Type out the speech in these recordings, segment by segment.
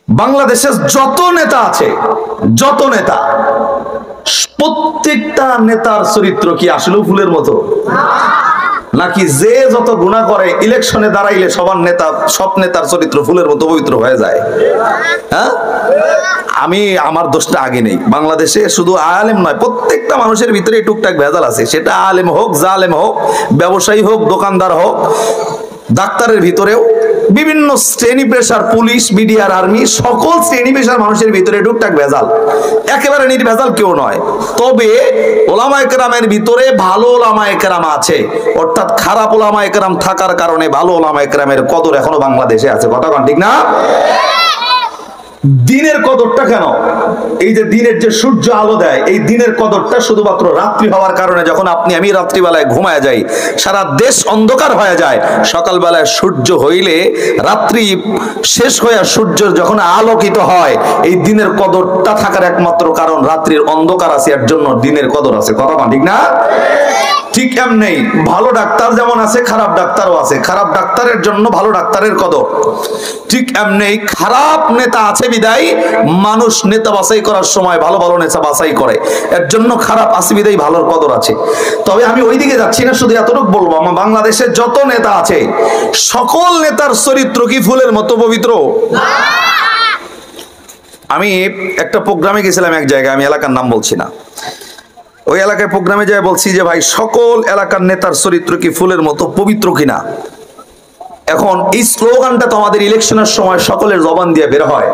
বাংলাদেশের যত নেতা আছে, যত নেতা, প্রত্যেকটা নেতার চরিত্র কি আসলে ফুলের মতো, নাকি যে যত গুনাহ করে ইলেকশনে দাঁড়াইলে সব নেতার চরিত্র ফুলের মতো পবিত্র হয়ে যায়? হ্যাঁ, আমি আমার দোষটা আগে নেই। বাংলাদেশে শুধু আলেম নয়, প্রত্যেকটা মানুষের ভিতরে টুকটাক ভেজাল আছে। সেটা আলেম হোক, জালেম হোক, ব্যবসায়ী হোক, দোকানদার হোক, ডাক্তারের ভিতরেও বিভিন্ন শ্রেণী পেশার, পুলিশ, মিডিয়ার, আর্মি, সকল শ্রেণী পেশার মানুষের ভিতরে টুকটাক ভেজাল। একেবারে নির্ভেজাল কেউ নয়। তবে ওলামায়ে কেরামের ভিতরে ভালো ওলামায়ে কেরাম আছে, অর্থাৎ খারাপ ওলামায়ে কেরাম থাকার কারণে ভালো ওলামায়ে কেরামের কদর এখনো বাংলাদেশে আছে। কথা কোন ঠিক না? দিনের কদরটা কেন? এই যে দিনের যে সূর্য আলো দেয়, এই দিনের কদরটা শুধুমাত্র রাত্রি হওয়ার কারণে। যখন আমি রাত্রিবেলায় ঘুমায় যাই, সারা দেশ অন্ধকার হয়ে যায়, সকালবেলায় সূর্য হইলে রাত্রি শেষ হয়ে সূর্য যখন আলোকিত হয়, এই দিনের কদরটা থাকার একমাত্র কারণ রাত্রির অন্ধকার আছে, এর জন্য দিনের কদর আছে। কথা ঠিক না? ঠিক এমনি ভালো ডাক্তার যেমন আছে, খারাপ ডাক্তারও আছে। খারাপ ডাক্তারের জন্য ভালো ডাক্তারের কদর। ঠিক এমনি খারাপ নেতা আছে বিদায় মানুষ নেতা বাছাই করার সময় ভালো ভালো নেতা বাছাই করে, এর জন্য খারাপ আছে বিদায় ভালোর কদর আছে। তবে আমি ওইদিকে যাচ্ছি না, শুধু এতটুকু বলবো, আমার বাংলাদেশে যত নেতা আছে সকল নেতার চরিত্র কি ফুলের মতো পবিত্র? আমি একটা প্রোগ্রামে গেছিলাম এক জায়গায়, আমি এলাকার নাম বলছি না। ওই এলাকায় প্রোগ্রামে যাই বলছি যে ভাই, সকল এলাকার নেতার চরিত্র কি ফুলের মতো পবিত্র কিনা? এখন এই স্লোগানটা তো আমাদের ইলেকশনের সময় সকলের জবান দিয়ে বের হয়।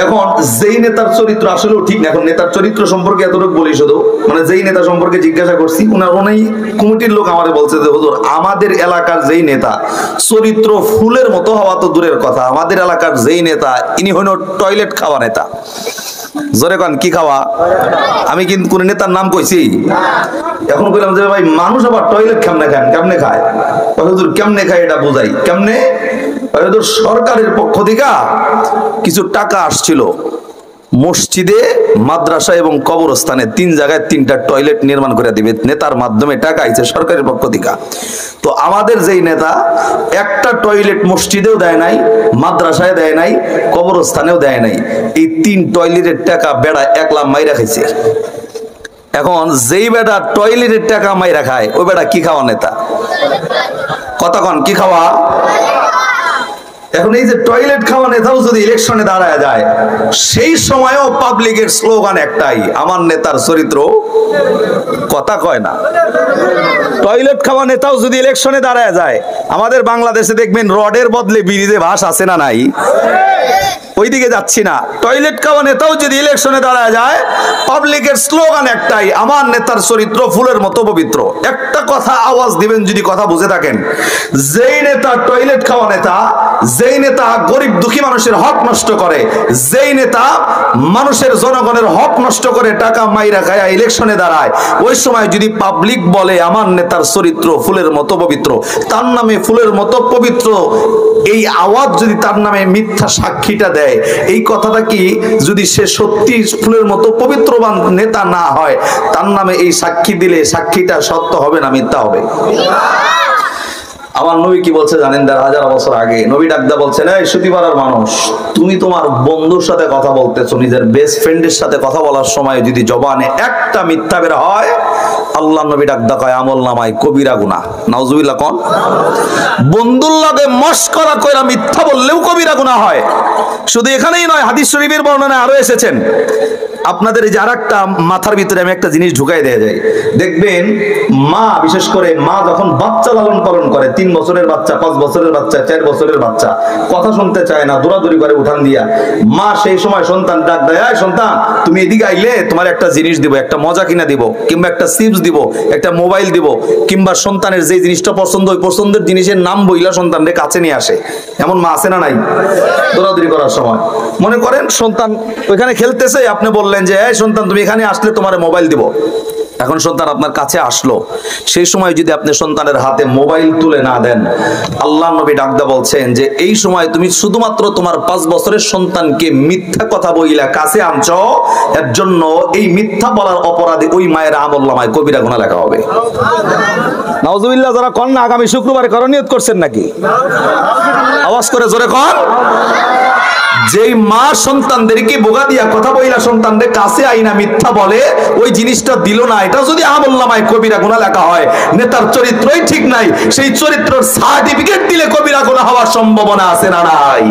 এখন যেই নেতার চরিত্র আসলেও ঠিক না, এখন নেতার চরিত্র সম্পর্কে এতটুকু বলি শুধু, মানে যেই নেতা সম্পর্কে জিজ্ঞাসা করছি, উনি কমিটির লোক আমাদের বলছে যে হুজুর, আমাদের এলাকার যেই নেতা চরিত্র ফুলের মতো হওয়া তো দূরের কথা, আমাদের এলাকার যেই নেতা ইনি হইল টয়লেট খাওয়া নেতা। জোরে কন, কি খাওয়া? আমি কিন্তু কোন নেতার নাম কইছি? এখন বললাম যে ভাই, মানুষ আবার টয়লেট কেমনে খান, কেমনে খায়? হুজুর কেমনে খায় এটা বুঝাই। কেমনে? সরকারের পক্ষ থেকে কিছু টাকা আসছিল, মসজিদে, মাদ্রাসা এবং কবরস্থানে 3 জায়গায় 3টা টয়লেট নির্মাণ করে দিবে, নেতার মাধ্যমে টাকা আইছে সরকারের পক্ষ থেকে। তো আমাদের যেই নেতা একটা টয়লেট মসজিদেও দেয় নাই, মাদ্রাসায় দেয় নাই, কবরস্থানেও দেয় নাই, এই 3 টয়লেটের টাকা বেড়া একলা মাইরা খাইছে। এখন যেই বেটা টয়লেটের টাকা মাইরা খায়, ওই বেটা কি খাওয়া নেতা? কথা কন, কি খাওয়া? এখন এই যে টয়লেট খাওয়া নেতাও যদি ইলেকশনে দাঁড়ায় যায়, সেই সময়ও পাবলিকের স্লোগান একটাই, আমার নেতার চরিত্র। কথা কয় না? টয়লেট খাওয়া নেতাও যদি ইলেকশনে দাঁড়ায় যায়, আমাদের বাংলাদেশে দেখবেন রডের বদলে ব্রিজে ভাস আছে না নাই? ওইদিকে যাচ্ছি না। টয়লেট খাওয়া নেতাও যদি ইলেকশনে দাঁড়ায় যায়, পাবলিকের স্লোগান একটাই, আমার নেতার চরিত্র ফুলের মতো পবিত্র। একটা কথা আওয়াজ দিবেন যদি কথা বুঝে থাকেন, যেই নেতা টয়লেট খাওয়া নেতা, যেই নেতা গরিব দুঃখী মানুষের হক নষ্ট করে, যেই নেতা মানুষের জনগণের হক নষ্ট করে টাকা মাইরা খায়া ইলেকশনে দাঁড়ায়, ওই সময় যদি পাবলিক বলে আমার নেতার চরিত্র ফুলের মতো পবিত্র, তার নামে ফুলের মতো পবিত্র, এই আওয়াজ যদি তার নামে মিথ্যা সাক্ষীটা দেয়, এই কথাটা কি যদি সে সত্যি ফুলের মতো পবিত্রবান নেতা না হয়, তার নামে এই সাক্ষী দিলে সাক্ষীটা সত্য হবে না মিথ্যা হবে? আমার নবী কি বলছে জানেন? 1000 বছর আগে নবী ডাকদা বলছেন, এই সুতিপাড়ার মানুষ, তুমি তোমার বন্ধুর সাথে কথা বলতেছো, নিজের বেস্ট ফ্রেন্ডের সাথে কথা বলার সময় যদি জবানে একটা মিথ্যা বের হয়, আল্লাহ নবী ডাকদা কয় আমল নামায় কবিরা গুনাহ। নাউজুবিল্লাহ কোন? বন্ধুর লগে মশকরা কইরা মিথ্যা বললেও কবিরা গুনাহ হয়। শুধু এখানেই নয়, হাদিস শরীফের বর্ণনায় আরো এসেছেন। আপনাদের এই যে আরেকটা মাথার ভিতরে আমি একটা জিনিস ঢুকাই দেয়া যায়, দেখবেন মা, বিশেষ করে মা যখন বাচ্চা লালন পালন করে, 3 বছরের বাচ্চা, 5 বছরের বাচ্চা, 4 বছরের বাচ্চা, কথা শুনতে চায় না, দৌড়াদৌড়ি করে উঠান দিয়া, মা সেই সময় সন্তান ডাক দেয়, এই সন্তান তুমি এদিকে আইলে তোমার একটা জিনিস দিব, একটা মজা কিনা দিব, কিংবা একটা চিপস দিব, একটা মোবাইল দিব, কিংবা সন্তানের যে জিনিসটা পছন্দ, ওই পছন্দের জিনিসের নাম বইলা সন্তানকে কাছে নিয়ে আসে। এমন মা আছে না নাই? দৌড়াদৌড়ি করার সময় মনে করেন সন্তান ওইখানে খেলতেছে, আপনি বললেন যে এই সন্তান তুমি এখানে আসলে তোমার মোবাইল দিব। এখন সন্তান আপনার কাছে আসলো, সেই সময় যদি আপনি সন্তানের হাতে মোবাইল তুলে না দেন, আল্লাহ নবী ডাকদা বলছেন যে এই সময় তুমি শুধুমাত্র তোমার 5 বছরের সন্তানকে মিথ্যা কথা বইলা কাছে আনছো, এর জন্য এই মিথ্যা বলার অপরাধে ওই মায়ের আমলনামায় কবিরা গুনাহ লেখা হবে। নাউজুবিল্লাহ। যারা কন্যা আগামী শুক্রবারে করণীয়ত করছেন নাকি? আওয়াজ করে জোরে কর। যেই মা সন্তানদেরকে বোগা দিয়া কথা বইলা সন্তানদের কাছে আইনা মিথ্যা বলে, ওই জিনিসটা দিল না, এটা যদি আমলনামায় কবিরা গুনাহ লেখা হয়, নেতার চরিত্রই ঠিক নাই, সেই চরিত্রের সার্টিফিকেট দিলে কবিরা গুনাহ হওয়ার সম্ভাবনা আছে না নাই?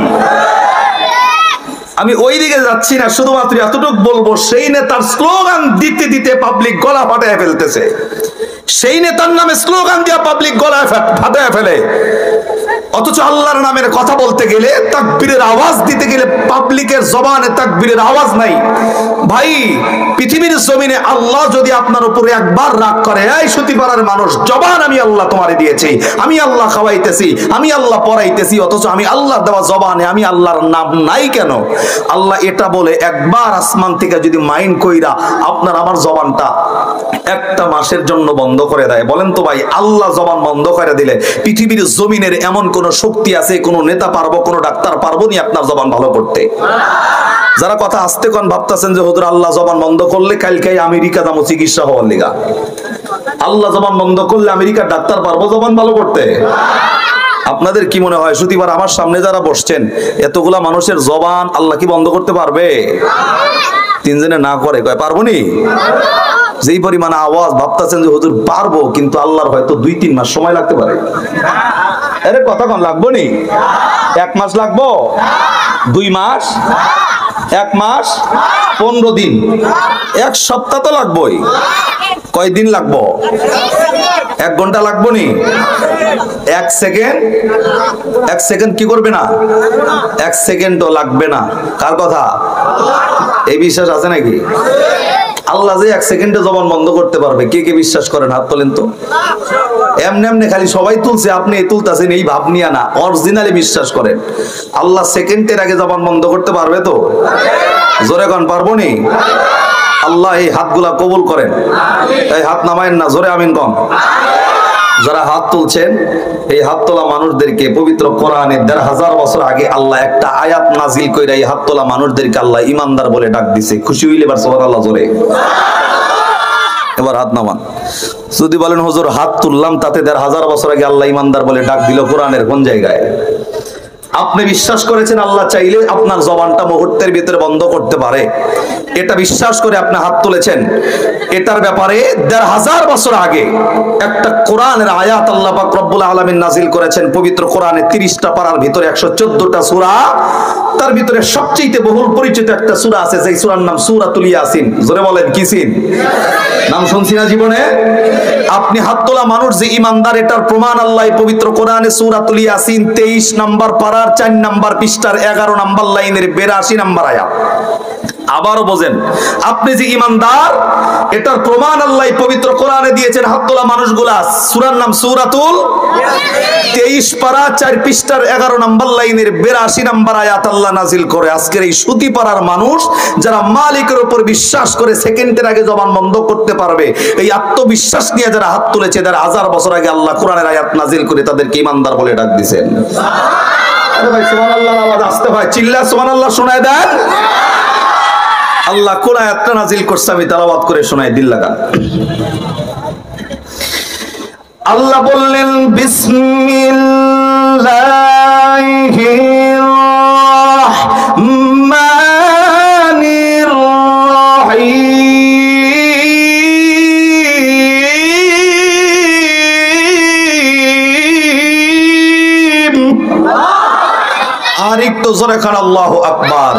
আমি ওই দিকে যাচ্ছি না, শুধুমাত্র এতটুকু বলবো, সেই নেতার স্লোগান দিতে দিতে পাবলিক গলা ফাটায় ফেলতেছে। সেই নেতার নামে স্লোগান দিয়া পাবলিক গলা ফাটায় ফেলে, অথচ আল্লাহর নামের কথা বলতে গেলে, তাকবীরের আওয়াজ দিতে গেলে পাবলিকের জবানে তাকবীরের আওয়াজ নাই। ভাই, পৃথিবীর জমিনে আল্লাহ যদি আপনার উপরে একবার রাগ করে, এই সুতিপাড়ার মানুষ, জবান আমি আল্লাহ তোমারে দিয়েছি, আমি আল্লাহ খাওয়াইতেছি, আমি আল্লাহ পড়াইতেছি, অথচ আমি আল্লাহর দেওয়া জবানে আমি আল্লাহর নাম নাই কেন? আল্লাহ এটা বলে একবার আসমান থেকে যদি মাইন্ড কইরা আপনার আমার জবানটা একটা মাসের জন্য বন্ধ করে দেয়, বলেন তো ভাই, আল্লাহ জবান বন্ধ করে দিলে পৃথিবীর জমিনের এমন কোন শক্তি আছে, কোন নেতা পারবো, কোন ডাক্তার পারবো নি আপনার জবান ভালো করতে? যারা কথা আস্তে কোন ভাবতেছেন যে হুজুর আল্লাহ জবান বন্ধ করলে কালকে আমেরিকা যাবো চিকিৎসা হওয়ার লিগা, আল্লাহ জবান বন্ধ করলে আমেরিকার ডাক্তার পারবো জবান ভালো করতে? আপনাদের কি মনে হয় সুতিবার আমার সামনে যারা বসছেন, এতগুলা মানুষের জবান আল্লাহ কি বন্ধ করতে পারবে? তিনজনে না করে কয় পারবো নি? যেই পরিমাণ আওয়াজ ভাবতেছেন যে হুজুর পারবো, কিন্তু আল্লাহর হয়তো 2-3 মাস সময় লাগতে পারে। আরে কতক্ষণ লাগবো নি? 1 মাস লাগবো? 2 মাস? 1 মাস? 15 দিন? 1 সপ্তাহ তো লাগবোই। কয়দিন লাগবো? 1 ঘন্টা লাগবো নি? 1 সেকেন্ড? 1 সেকেন্ড কি করবে না? 1 সেকেন্ডও লাগবে না। কার কথা? এই বিশ্বাস আছে নাকি? আল্লাহ যে 1 সেকেন্ডে জবান বন্ধ করতে পারবে, কে কে বিশ্বাস করেন হাত তোলেন তো। এমনি এমনি খালি সবাই তুলছে, আপনি তুলতেছেন এই ভাব নিয়ে না, অরিজিনালি বিশ্বাস করেন আল্লাহ সেকেন্ডের আগে জবান বন্ধ করতে পারবে তো? জোরে কোন পারবো নি? আল্লাহ এই হাতগুলা কবুল করেন। এই হাত নামায়েন না, জোরে আমিন কোন। যারা হাত তুলছেন, এই হাত তোলা মানুষদেরকে পবিত্র কোরআনে 1500 বছর আগে আল্লাহ একটা আয়াত নাজিল কইরা এই হাত তোলা মানুষদেরকে আল্লাহ ইমানদার বলে ডাক দিছে। খুশি হইলে এবার সুবহানাল্লাহ জোরে। এবার হাত নামান। যদি বলেন হুজুর হাত তুললাম, তাতে 1500 বছর আগে আল্লাহ ইমানদার বলে ডাক দিল, কোরআনের কোন জায়গায়? আপনি বিশ্বাস করেছেন আল্লাহ চাইলে আপনার জবানটা মুহূর্তের ভিতরে বন্ধ করতে পারে, এটা বিশ্বাস করে আপনি হাত তুলেছেন। এটার ব্যাপারে 1500 বছর আগে একটা কোরআনের আয়াত আল্লাহ পাক রব্বুল আলামিন নাজিল করেছেন। পবিত্র কোরআনে 30টা পারার ভিতরে 114টা সূরা, তার ভিতরে সবচেয়ে বহুল পরিচিত একটা সূরা আছে, যেই সূরার নাম সূরাতুল ইয়াসিন। জোরে বলেন কি সিন? নাম শুনছি না জীবনে? আপনি হাত তোলা মানুষ যে ইমানদার, এটার প্রমাণ আল্লাহ পবিত্র কোরআনে সূরাতুল ইয়াসিন 23 নম্বর পারা 4 নম্বর পৃষ্ঠার 11 নম্বর লাইনের 82 নম্বর আয়াত। আবারও বোঝেন, আপনি যে ইমানদার, এটার প্রমাণ আল্লাহ পবিত্র কোরআনে দিয়েছেন হাত তোলা মানুষগুলা। সূরার নাম সূরাতুল 23 পারা 4 পৃষ্ঠার 11 নম্বর লাইনের 82 নম্বর আয়াত আল্লাহ নাজিল করে। আজকের এই সুতি পাড়ার মানুষ যারা মালিকের উপর বিশ্বাস করে সেকেন্ডের আগে জবান বন্ধ করতে পারবে, এই আত্মবিশ্বাস নিয়ে যারা হাত তুলেছে, যারা 1000 বছর আগে আল্লাহ কোরআনের আয়াত নাজিল করে তাদেরকে ইমানদার বলে ডাক দিয়েছেন। আরে ভাই সুবহানাল্লাহর আওয়াজ আসতে হয়, চিল্লা সুবহানাল্লাহ শোনায় দেন। আল্লাহ কোন আয়াতটা নাজিল করছে আমি তেলাওয়াত করে শোনাই, দিল লাগান। আল্লাহ বললেন বিসমিল্লাহির রাহমানির রহিম। আর একটু জোরে খান আল্লাহু আকবার।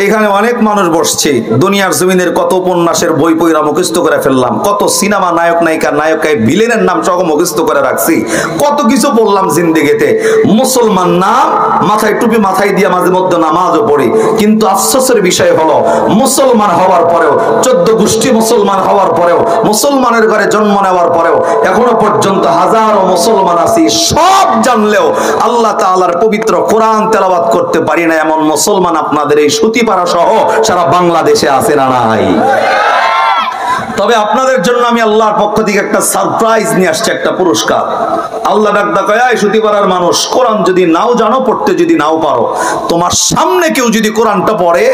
এখানে অনেক মানুষ বসছে, দুনিয়ার জমিনের কত উপন্যাসের বই পইরা মুখস্থ করে ফেললাম, কত সিনেমা নায়ক নায়িকা নায়কের ভিলেনের নাম সহ মুখস্থ করে রাখছি, কত কিছু পড়লাম জিন্দেগিতে। মুসলমান নাম, মাথায় টুপি মাথায় দিয়ে মাঝে মধ্যে নামাজও পড়ি, কিন্তু আফসোসের বিষয় হলো মুসলমান হওয়ার পরেও, 14 গোষ্ঠী মুসলমান হওয়ার পরেও, মুসলমানের ঘরে জন্ম নেওয়ার পরেও এখনো পর্যন্ত হাজারো মুসলমান আছি, সব জানলেও আল্লাহ তাআলার পবিত্র কোরআন তেলাওয়াত করতে পারি না, এমন মুসলমান আপনাদের এই সুতি পাড়া সহ সারা বাংলাদেশে আছে না নাই? তবে আপনাদের জন্য আমি আল্লাহর পক্ষ থেকে একটা সারপ্রাইজ নিয়ে আসছি, একটা পুরস্কার। আল্লাহ ডাক দেয়, সুতিপাড়ার মানুষ, কোরআন যদি নাও জানো, পড়তে যদি নাও পারো, তোমার সামনে কেউ যদি কোরআনটা পড়ে,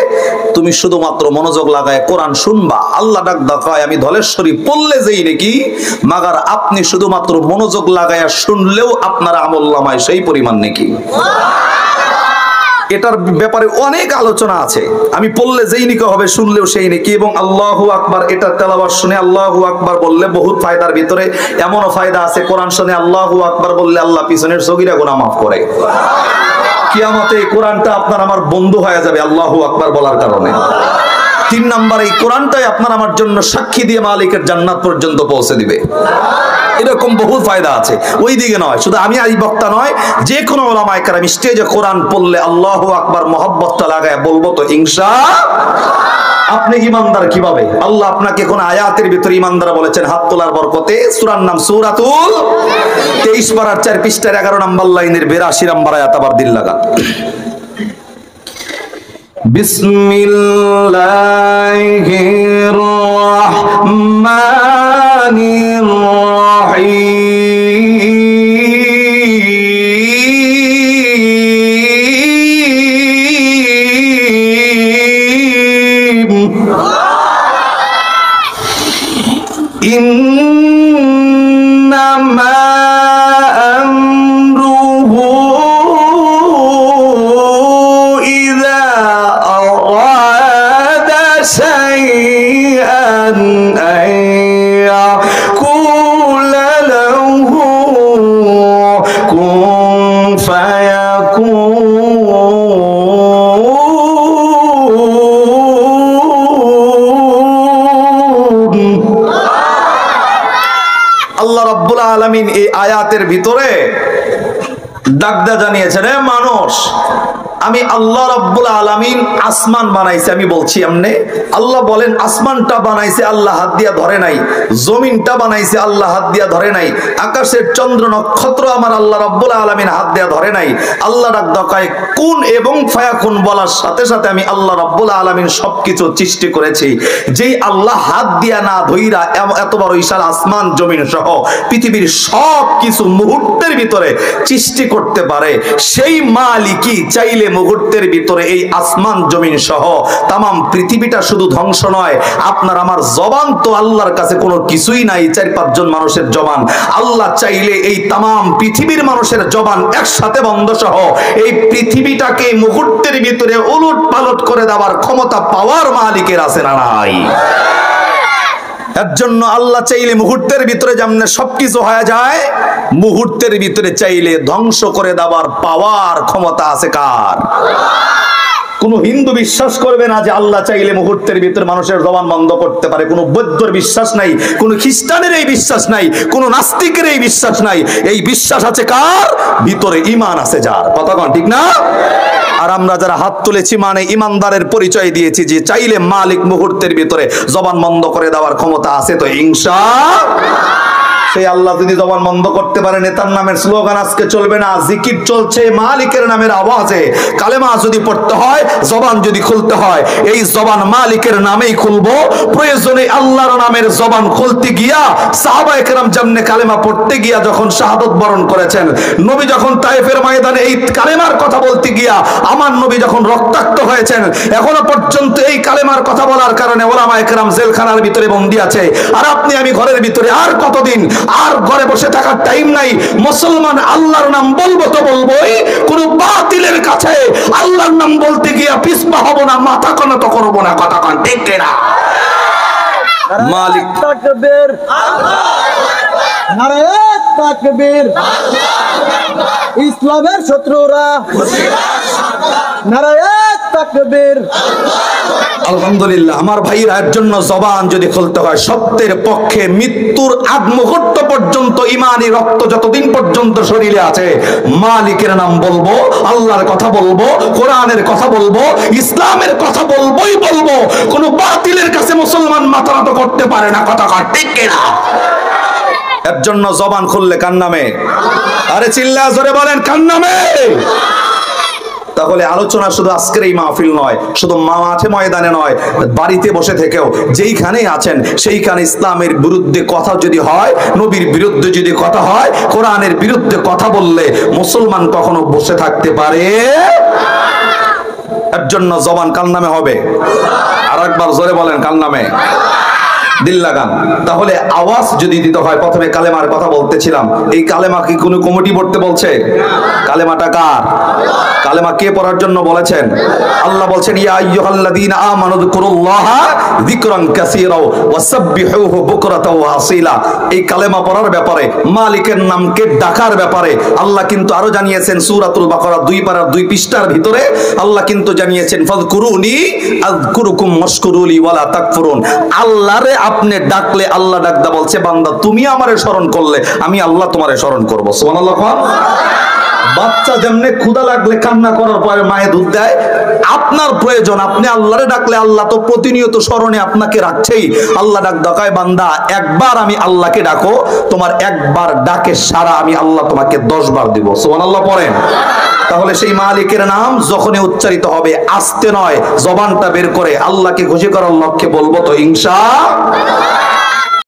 তুমি শুধুমাত্র মনোযোগ লাগায় কোরআন শুনবা। আল্লাহ ডাক দেয়, আমি ধলেশ্বরী পড়লে যেই নাকি, মাগার আপনি শুধুমাত্র মনোযোগ লাগায় শুনলেও আপনার আমলনামায় সেই পরিমাণ নাকি। এটার ব্যাপারে অনেক আলোচনা আছে, আমি পড়লে যেই নিকে হবে শুনলেও সেই নেকি। এবং আল্লাহু আকবার, এটা তেলাওয়াত শুনে আল্লাহু আকবার বললে বহুত ফায়দার ভিতরে এমনও ফায়দা আছে, কোরআন শুনে আল্লাহু আকবার বললে আল্লাহ পিছনের সগীরা গুনাহ মাফ করে। কিয়ামতে এই কোরআনটা আপনার আমার বন্ধু হয়ে যাবে আল্লাহু আকবার বলার কারণে। 3 নাম্বার, এই কোরআনটাই আপনার আমার জন্য সাক্ষী দিয়ে মালিকের জান্নাত পর্যন্ত পৌঁছে দিবে। এরকম বহু ফায়দা আছে, ওই দিকে নয়। শুধু আমি আজ বক্তা নয়, যে কোনো ওলামায়ে কেরাম স্টেজে কোরআন পড়লে আল্লাহু আকবার মহব্বতটা লাগায় বলবো তো ইনশাআল্লাহ। আপনি ইমানদার কিভাবে? আল্লাহ আপনাকে কোন আয়াতের ভিতরে ইমানদার বলেছেন হাত তোলার বরকতে। সূরার নাম সূরাতুল 23 পারার 4 পৃষ্ঠার 11 নম্বর লাইনের 82 নম্বর আয়াত, আবার দিল লাগা। বিসমিল্লাহির রহমানির রহিম। ইন্নামা আল্লাহ রাব্বুল আলামিন এই আয়াতের ভিতরে ডাকদা জানিয়েছেন, হে মানুষ, আমি আল্লাহ রাব্বুল আলামিন আসমান বানাইছি। আমি বলছি এমনে, আল্লাহ বলেন আসমানটা বানাইছে আল্লাহ হাত দিয়া ধরে নাই, জমিনটা বানাইছে আল্লাহ হাত দিয়া ধরে নাই, আকাশের চন্দ্র নক্ষত্র আমার আল্লাহ রাব্বুল আলামিন হাত দিয়া ধরে নাই। আল্লাহ ডাক দকায় কুন এবং ফায়াকুন বলার সাথে সাথে আমি আল্লাহ রাব্বুল আলামিন সবকিছু সৃষ্টি করেছি। যেই আল্লাহ হাত দিয়া না ধইরা এত বড় বিশাল আসমান জমিন সহ পৃথিবীর সব কিছু মুহূর্তের ভিতরে সৃষ্টি করতে পারে, সেই মালিকই চাইলে মুহূর্তের ভিতরে এই আসমান জমিন সহ তামাম পৃথিবীটা শুধু ধ্বংস নয়, আপনার আমার জবান তো আল্লাহর কাছে কোনো কিছুই নাই, 4-5 জন মানুষের জবান। আল্লাহ চাইলে এই তামাম পৃথিবীর মানুষের জবান একসাথে বন্ধ সহ এই পৃথিবীটাকে মুহূর্তের ভিতরে উলট পালট করে দেওয়ার ক্ষমতা পাওয়ার মালিকের আছে না নাই? এর জন্য আল্লাহ চাইলে মুহূর্তের ভিতরে যেমন সবকিছু হয়ে যায়, মুহূর্তের ভিতরে চাইলে ধ্বংস করে দেওয়ার পাওয়ার ক্ষমতা আছে কার? কোন হিন্দু বিশ্বাস করবে না যে আল্লাহ চাইলে মুহূর্তের ভিতরে মানুষের জবান বন্ধ করতে পারে। কোন বৌদ্ধর বিশ্বাস নাই, কোন খ্রিস্টানের এই বিশ্বাস নাই, কোন নাস্তিকের এই বিশ্বাস নাই। এই বিশ্বাস আছে কার ভিতরে? ঈমান আছে যার। কথা কোন ঠিক না? আর আমরা যারা হাত তুলেছি মানে ইমানদারের পরিচয় দিয়েছি যে চাইলে মালিক মুহূর্তের ভিতরে জবান বন্ধ করে দেওয়ার ক্ষমতা আছে তো ইনশাআল্লাহ। সেই আল্লাহ যদি জবান বন্ধ করতে পারে, নেতার নামের স্লোগান আজকে চলবে না, জিকির চলছে মালিকের নামের আওয়াজে। কালেমা যদি পড়তে হয়, জবান যদি খুলতে হয়, এই জবান মালিকের নামেই খুলবো। প্রয়োজনে আল্লাহর নামের জবান খুলতে গিয়া সাহাবায়ে কেরাম যেমনে কালেমা পড়তে গিয়া যখন শাহাদত বরণ করেছেন, নবী যখন তায়েফের ময়দানে এই কালেমার কথা বলতে গিয়া আমার নবী যখন রক্তাক্ত হয়েছেন, এখনো পর্যন্ত এই কালেমার কথা বলার কারণে ওলামায়ে কেরাম জেলখানার ভিতরে বন্দী আছে। আর আপনি আমি ঘরের ভিতরে আর কতদিন? আর ঘরে বসে থাকার টাইম নাই। মুসলমান আল্লাহর নাম বলবো তো বলবোই, কোন বাতিলের কাছে আল্লাহর নাম বলতে গিয়া পিছপা হব না, মাথা নত করব না। কথা কোন ঠিক না? মালিক তাকবীর, নারে তাকবীর, ইসলামের শত্রুরা নারে তাকবীর। আলহামদুলিল্লাহ আমার ভাইরা, এর জন্য জবান যদি খুলতে হয়, সত্যের পক্ষে মৃত্যুর আগ মুহূর্ত পর্যন্ত ইমানি রক্ত যতদিন পর্যন্ত শরীরে আছে মালিকের নাম বলবো, আল্লাহর কথা বলবো, কোরআনের কথা বলবো, ইসলামের কথা বলবোই বলবো। কোন বাতিলের কাছে মুসলমান মাথা নত করতে পারে না। কথা ঠিক না? এর জন্য জবান খুললে কার নামে? আরে চিল্লা জোরে বলেন কার নামে? তাহলে আলোচনা শুধু আজকের এই মাহফিল নয়, শুধু মাঠে ময়দানে নয়, বাড়িতে বসে থেকেও যেইখানেই আছেন সেইখানে ইসলামের বিরুদ্ধে কথা যদি হয়, নবীর বিরুদ্ধে যদি কথা হয়, কোরআনের বিরুদ্ধে কথা বললে মুসলমান কখনো বসে থাকতে পারে? এর জন্য জবান কার নামে হবে? আর একবার জোরে বলেন কার নামে? দিল লাগান। তাহলে আওয়াজ যদি দিতে হয়, প্রথমে কালেমার কথা বলতেছিলাম, এই কালেমা কি কোনো কমিটি পড়তে বলছে? কালেমাটা কার? কালেমা কে পড়ার জন্য বলেছেন? আল্লাহ বলছেন ইয়া আইয়ুহাল্লাযীনা আমানু যিকুরুল্লাহা যিকরান কাসীরা ওয়াসাব্বিহুহু বুকরাতাও ওয়া আসীলা। এই কালেমা পড়ার ব্যাপারে, মালিকের নামকে ডাকার ব্যাপারে আল্লাহ কিন্তু আরো জানিয়েছেন সূরাতুল বাকারা 2 পারার 2 পৃষ্ঠার ভিতরে আল্লাহ কিন্তু জানিয়েছেন ফাযকুরুনি আযকুরুকুম ওয়াশকুরুলি ওয়ালা তাকফুরুন। আল্লাহরে আপনি ডাকলে আল্লাহ ডাকদা বলছে বান্দা তুমি আমারে স্মরণ করলে আমি আল্লাহ তোমারে স্মরণ করব। সুবহানাল্লাহ। বাচ্চা যেমনে ক্ষুধা লাগলে কান্না করার পরে মায়ে দুধ দেয়, আপনার প্রয়োজন আপনি আল্লাহরে ডাকলে আল্লাহ তো প্রতিনিয়ত স্মরণে আপনাকে রাখছেই। আল্লাহ ডাক ডাকায় বান্দা একবার আমি আল্লাহকে ডাকো, তোমার একবার ডাকে সারা আমি আল্লাহ তোমাকে 10 বার দিব। সুবহানাল্লাহ পড়েন। তাহলে সেই মালিকের নাম যখনই উচ্চারিত হবে আস্তে নয়, জবানটা বের করে আল্লাহকে খুশি করার লক্ষ্যে বলবো তো ইনশাআল্লাহ।